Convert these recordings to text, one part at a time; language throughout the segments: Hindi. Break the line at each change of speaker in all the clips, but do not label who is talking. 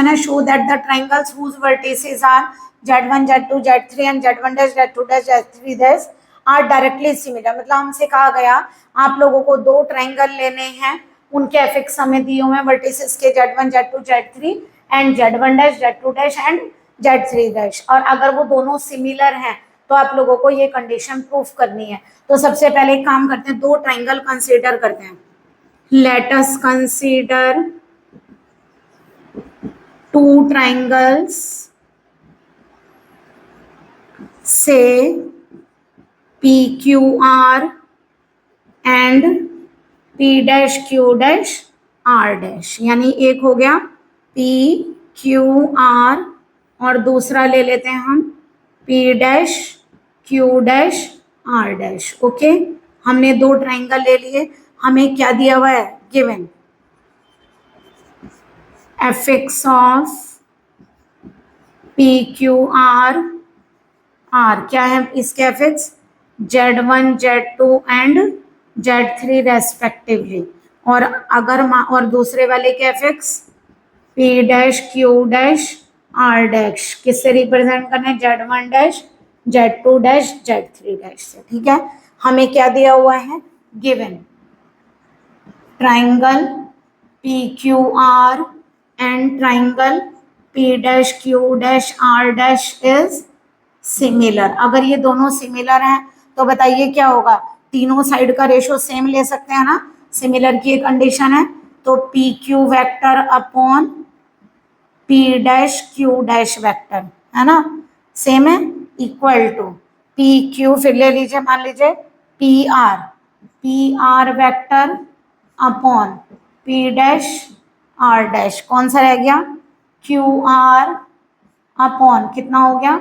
क्वेश्चन है show that the triangles whose vertices are z1 z2 z3 and z1 dash z2 dash z3 dash are directly similar. मतलब हमसे कहा गया आप लोगों को दो ट्राइंगल लेने हैं, उनके एफिक्स हमें दिए हुए हैं वर्टिसेस के z1 z2 z3 and z1 dash z2 dash and z3 dash, और अगर वो दोनों सिमिलर हैं तो आप लोगों को ये कंडीशन प्रूफ करनी है। तो सबसे पहले एक काम करते हैं, दो ट्राइंगल कंसीडर करते हैं। Let us consider two triangles, say PQR and P dash Q dash R dash, यानी एक हो गया PQR और दूसरा ले लेते हैं हम P dash Q dash R dash। Okay, हमने दो ट्राइंगल ले लिए, हमें क्या दिया हुआ है given fx of PQR R क्या है इसके fx z1 z2 and z3 respectively, और दूसरे वाले के fx P dash Q dash R dash किससे रिप्रेजेंट करना है z1 dash z2 dash z3 dash से। ठीक है, हमें क्या दिया हुआ है given triangle PQR and triangle P dash Q dash R dash is similar। अगर ये दोनों सिमिलर हैं तो बताइए क्या होगा, तीनों साइड का रेशो सेम ले सकते हैं ना, सिमिलर की एक कंडीशन है। तो P Q vector upon P dash Q dash vector है ना, सेम है, इक्वल टू पी क्यू, फिर ले लीजिए मान लीजिए P R vector upon P dash R dash, कौन सा रह गया क्यू आर अपॉन कितना हो गया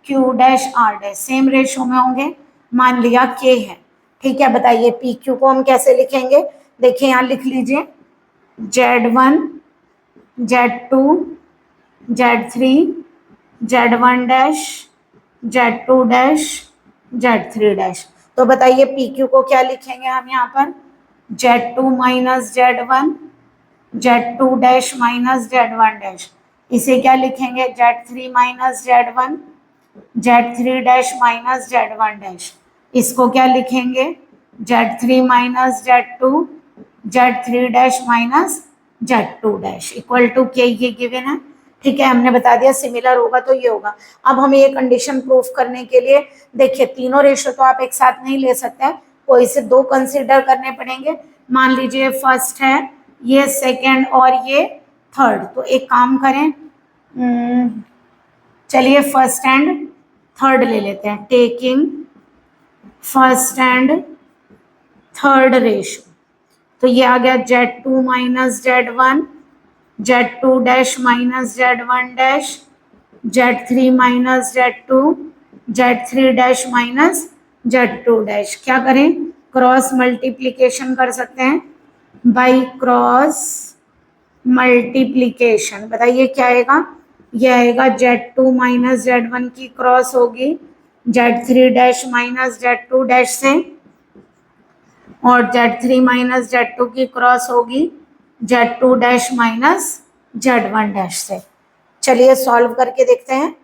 Q dash R dash, same ratio में होंगे, मान लिया K है। ठीक है, बताइए पी क्यू को हम कैसे लिखेंगे, देखिए यहाँ लिख लीजिए z1 z2 z3 z1 dash z2 dash z3 dash. तो बताइए पी क्यू को क्या लिखेंगे हम यहाँ पर z2 minus z1 z2 dash minus z1 dash, इसे क्या लिखेंगे z3 minus z1 z3 dash minus z1 dash, इसको क्या लिखेंगे z3 minus z2 z3 dash minus z2 dash equal to K, ये गिवन है। ठीक है, हमने बता दिया सिमिलर होगा तो ये होगा। अब हमें ये कंडीशन प्रूफ करने के लिए देखिए तीनों रेशो तो आप एक साथ नहीं ले सकते, कोई से दो कंसीडर करने पड़ेंगे। मान लीजिए फर्स्ट है ये, सेकंड और ये थर्ड, तो एक काम करें चलिए फर्स्ट एंड थर्ड ले लेते हैं, taking first and third ratio. तो ये आ गया z2 minus z1 z2 dash minus z1 dash z3 minus z2 z3 dash minus z2 dash. क्या करें, क्रॉस मल्टीप्लीकेशन कर सकते हैं बाई क्रॉस मल्टीप्लीकेशन। बताइए क्या आएगा, ये आएगा z2 माइनस z1 की क्रॉस होगी z3 dash minus z2 dash से, और z3 माइनस z2 की क्रॉस होगी z2 dash minus z1 dash से। चलिए सॉल्व करके देखते हैं।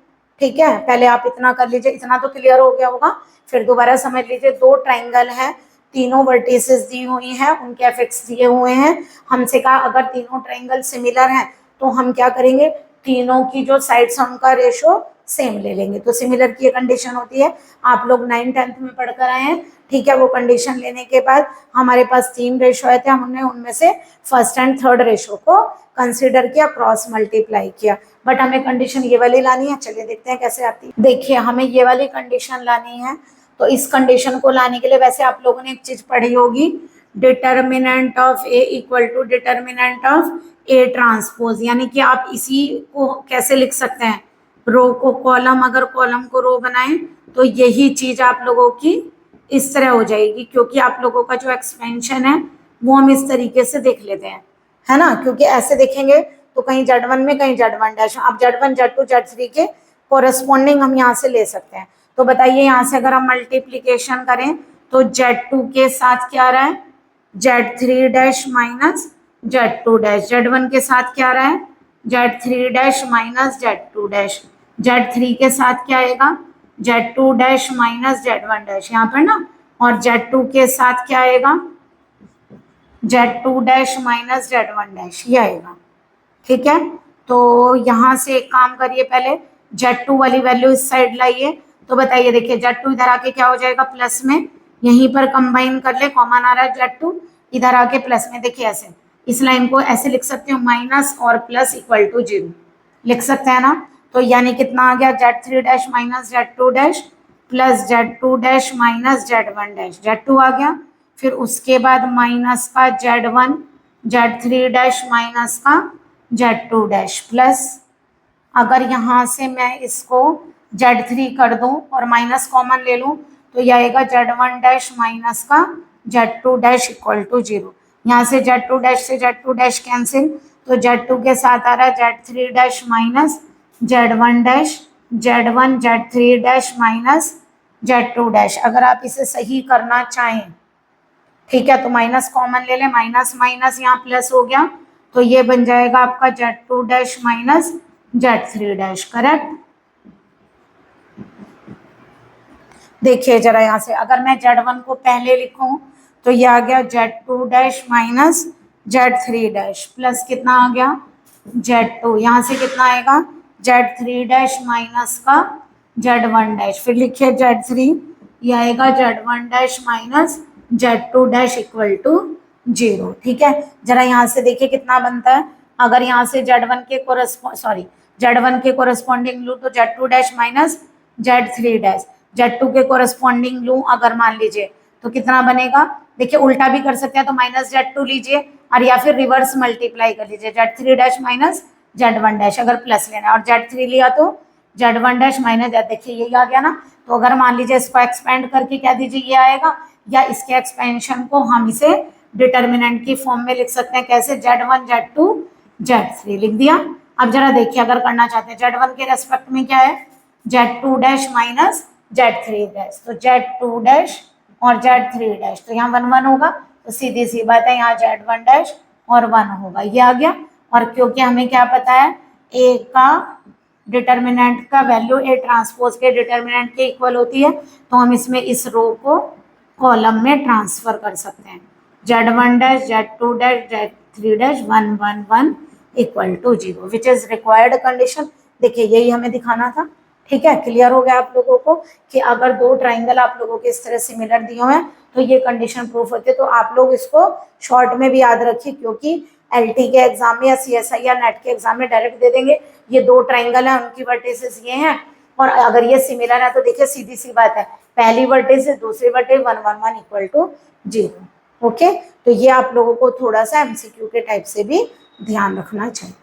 ठीक है, पहले आप इतना कर लीजिए, इतना तो क्लियर हो गया होगा, फिर दोबारा समझ लीजिए। दो ट्राइंगल हैं, तीनों वर्टिसेस दी हुई हैं, उनके एफिक्स दिए हुए हैं। हमसे कहा अगर तीनों ट्राइंगल सिमिलर हैं तो हम क्या करेंगे, तीनों की जो साइड्स हैं उनका रेशो सेम ले लेंगे। तो सिमिलर की कंडीशन होती है, आप लोग 9th-10th में पढ़कर आए हैं। ठीक है, वो कंडीशन लेने के बाद हमारे पास 3 रेशो आए थे, हमने उनमें से फर्स्ट एंड थर्ड रेशो को कंसीडर किया, क्रॉस मल्टीप्लाई किया, बट हमें कंडीशन ये वाली लानी है। चलिए देखते हैं कैसे आती है। देखिए हमें ये वाली कंडीशन लानी है, तो इस कंडीशन को लाने के लिए वैसे आप लोगों ने एक चीज पढ़ी होगी, determinant of A equal to determinant of A transpose, यानी कि आप इसी को कैसे लिख सकते हैं, रो को कॉलम, अगर कॉलम को रो बनाएं तो यही चीज आप लोगों की इस तरह हो जाएगी, क्योंकि आप लोगों का जो एक्सपेंशन है वो हम इस तरीके से देख लेते हैं, है ना, क्योंकि ऐसे देखेंगे तो कहीं z1 में कहीं z1 डैश, अब z1 z2 z3 के कोरस्पॉन्डिंग हम यहाँ से ले सकते हैं। तो बताइए यहाँ से अगर हम मल्टीप्लीकेशन करें तो z2 के साथ क्या आ रहा है z3 dash minus z2 dash, z1 के साथ क्या आ रहा है Z three dash minus Z two dash, Z three के साथ क्या आएगा Z two dash minus Z one dash यहाँ पर ना, और जेड टू के साथ क्या आएगा Z two dash minus Z one dash ये आएगा। ठीक है, तो यहाँ से एक काम करिए, पहले जेड टू वाली वैल्यू इस साइड लाइए, तो बताइए देखिए जेड टू इधर आके क्या हो जाएगा प्लस में, यहीं पर कंबाइन कर ले, कॉमन आ रहा है जेड टू इधर आके प्लस में, देखिए ऐसे इस लाइन को ऐसे लिख सकते हो माइनस और प्लस इक्वल टू जीरो लिख सकते हैं ना। तो यानी कितना आ गया Z three dash minus Z two dash plus Z two dash minus Z one dash, Z two आ गया, फिर उसके बाद माइनस का Z one Z three dash minus का जेड टू डैश प्लस, अगर यहाँ से मैं इसको जेड थ्री कर दूं और माइनस कॉमन ले लूं तो यह आएगा जेड वन डैश माइनस का Z two dash equal to zero. यहाँ से जेड टू डैश से जेड टू डैश कैंसिल, तो जेड टू के साथ आ रहा है Z three dash minus Z one dash Z one Z three dash minus Z two dash. अगर आप इसे सही करना चाहें ठीक है तो माइनस कॉमन ले लें, माइनस माइनस यहाँ प्लस हो गया, तो ये बन जाएगा आपका Z two dash minus Z three dash. Correct, देखिए जरा यहाँ से अगर मैं जेड वन को पहले लिखूं तो ये आ गया Z two dash minus Z three dash plus कितना आ गया जेड टू, यहाँ से कितना आएगा जेड थ्री डैश माइनस का जेड वन डैश, फिर लिखिए जेड थ्री, ये आएगा Z one dash minus Z two dash equal to zero. ठीक है, जरा यहाँ से देखिए कितना बनता है, अगर यहाँ से जेड वन के कोरस्पॉन्डिंग लूँ तो Z two dash minus Z three dash, Z two के कोरस्पॉन्डिंग लूँ अगर मान लीजिए तो कितना बनेगा, देखिए उल्टा भी कर सकते हैं तो माइनस जेड टू लीजिए और या फिर रिवर्स मल्टीप्लाई कर लीजिए Z three dash minus Z one dash अगर प्लस लेना है, और जेड थ्री लिया तो Z one dash minus Z, देखिए यही आ गया ना। तो अगर मान लीजिए इसको एक्सपेंड करके क्या दीजिए ये आएगा, या इसके एक्सपेंशन को हम इसे डिटर्मिनेंट की फॉर्म में लिख सकते हैं, कैसे Z one Z two Z three लिख दिया। अब जरा देखिए अगर करना चाहते हैं जेड वन के रेस्पेक्ट में क्या है Z two dash minus Z three dash, तो जेड टू डैश और जेड थ्री डैश, तो यहाँ वन वन होगा, तो सीधी सी बात है यहाँ जेड वन डैश और वन होगा, ये आ गया। और क्योंकि हमें क्या पता है ए का डिटर्मिनेंट का वैल्यू ए ट्रांसपोज के डिटर्मिनेंट के इक्वल होती है, तो हम इसमें इस रो को कॉलम में ट्रांसफर कर सकते हैं, Z one dash Z two dash Z three dash one one one equal to zero which is required condition. देखिए यही हमें दिखाना था। ठीक है, क्लियर हो गया आप लोगों को कि अगर दो ट्राइंगल आप लोगों के इस तरह सिमिलर दिए हुए हैं तो ये कंडीशन प्रूफ होती है। तो आप लोग इसको शॉर्ट में भी याद रखिए, क्योंकि एलटी के एग्जाम में या सीएसआई या नेट के एग्जाम में डायरेक्ट दे देंगे ये दो ट्राइंगल है उनकी वर्टिसेस ये हैं, और अगर ये सिमिलर है तो देखिए सीधी सी बात है पहली वर्टेज से दूसरी vertex one one one equal to zero. Okay, तो ये आप लोगों को थोड़ा सा एमसीक्यू के टाइप से भी ध्यान रखना चाहिए।